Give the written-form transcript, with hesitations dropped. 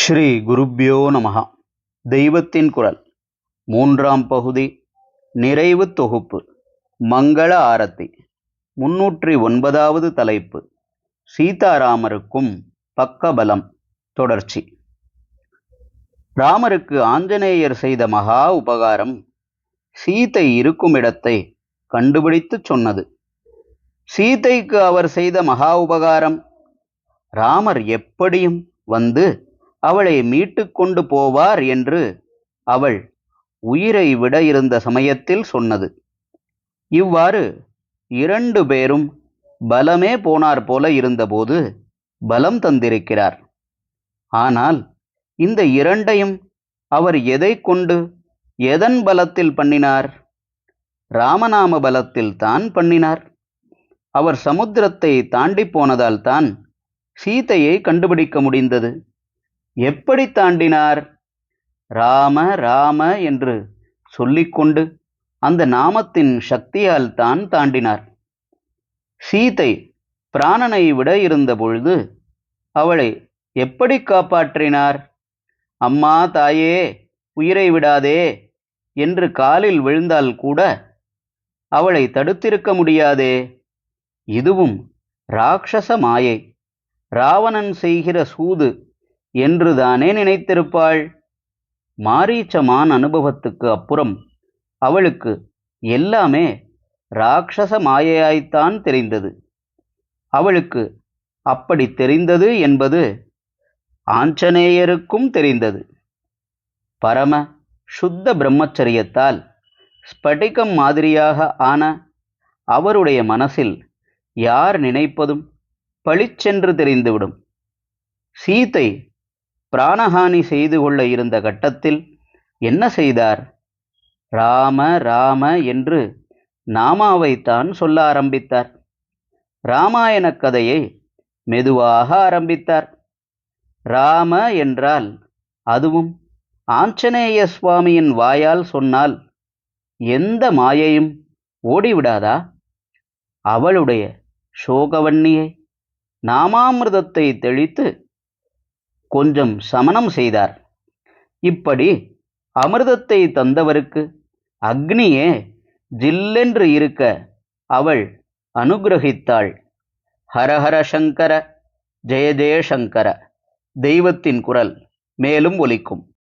ஸ்ரீ குருப்யோ நமஹ. தெய்வத்தின் குரல் மூன்றாம் பகுதி, நிறைவு தொகுப்பு, மங்கள ஆரத்தி, 309வது தலைப்பு, சீதாராமருக்கும் பக்கபலம். தொடர்ச்சி. ராமருக்கு ஆஞ்சநேயர் செய்த மகா உபகாரம் சீதை இருக்கும் இடத்தை கண்டுபிடித்து சொன்னது. சீதைக்கு அவர் செய்த மகா உபகாரம் ராமர் எப்படியும் வந்து அவளை மீட்டு கொண்டு போவார் என்று அவள் உயிரை விட இருந்த சமயத்தில் சொன்னது. இவ்வாறு 2 பேரும் பலமே போனார் போல இருந்தபோது பலம் தந்திருக்கிறார். ஆனால் இந்த 2ஐயும் அவர் எதை கொண்டு எதன் பலத்தில் பண்ணினார்? ராமநாம பலத்தில் தான் பண்ணினார். அவர் சமுத்திரத்தை தாண்டி போனதால் தான் சீதையை கண்டுபிடிக்க முடிந்தது. எப்படி தாண்டினார்? ராம ராம என்று சொல்லிக்கொண்டு அந்த நாமத்தின் சக்தியால் தான் தாண்டினார். சீதை பிராணனை விட இருந்த பொழுது அவளை எப்படி காப்பாற்றினார்? அம்மா தாயே, உயிரை விடாதே என்று காலில் விழுந்தால் கூட அவளை தடுத்திருக்க முடியாதே. இதுவும் ராட்சச மாயை, ராவணன் செய்கிற சூது என்றுதானே நினைத்திருப்பாள். மாரீச்சமான் அனுபவத்துக்கு அப்புறம் அவளுக்கு எல்லாமே ராட்சச மாயையாய்த்தான் தெரிந்தது. அவளுக்கு அப்படி தெரிந்தது என்பது ஆஞ்சநேயருக்கும் தெரிந்தது. பரம சுத்த பிரம்மச்சரியத்தால் ஸ்படிகம் மாதிரியாக ஆன அவருடைய மனசில் யார் நினைப்பதும் பளிச்சென்று தெரிந்துவிடும். சீதை பிராணஹானி செய்து கொள்ள இருந்த கட்டத்தில் என்ன செய்தார்? ராம ராம என்று நாமாவைத்தான் சொல்ல ஆரம்பித்தார். ராமாயண கதையை மெதுவாக ஆரம்பித்தார். ராம என்றால், அதுவும் ஆஞ்சநேய சுவாமியின் வாயால் சொன்னால் எந்த மாயையும் ஓடிவிடாதா? அவளுடைய சோகவன்னியை நாமாமிர்தத்தை தெளித்து கொஞ்சம் சமனம் செய்தார். இப்படி அமிர்தத்தை தந்தவருக்கு அக்னியே ஜில்லென்று இருக்க அவள் அனுகிரகித்தாள். ஹரஹர சங்கர, ஜெய ஜெய சங்கர. தெய்வத்தின் குரல் மேலும் ஒலிக்கும்.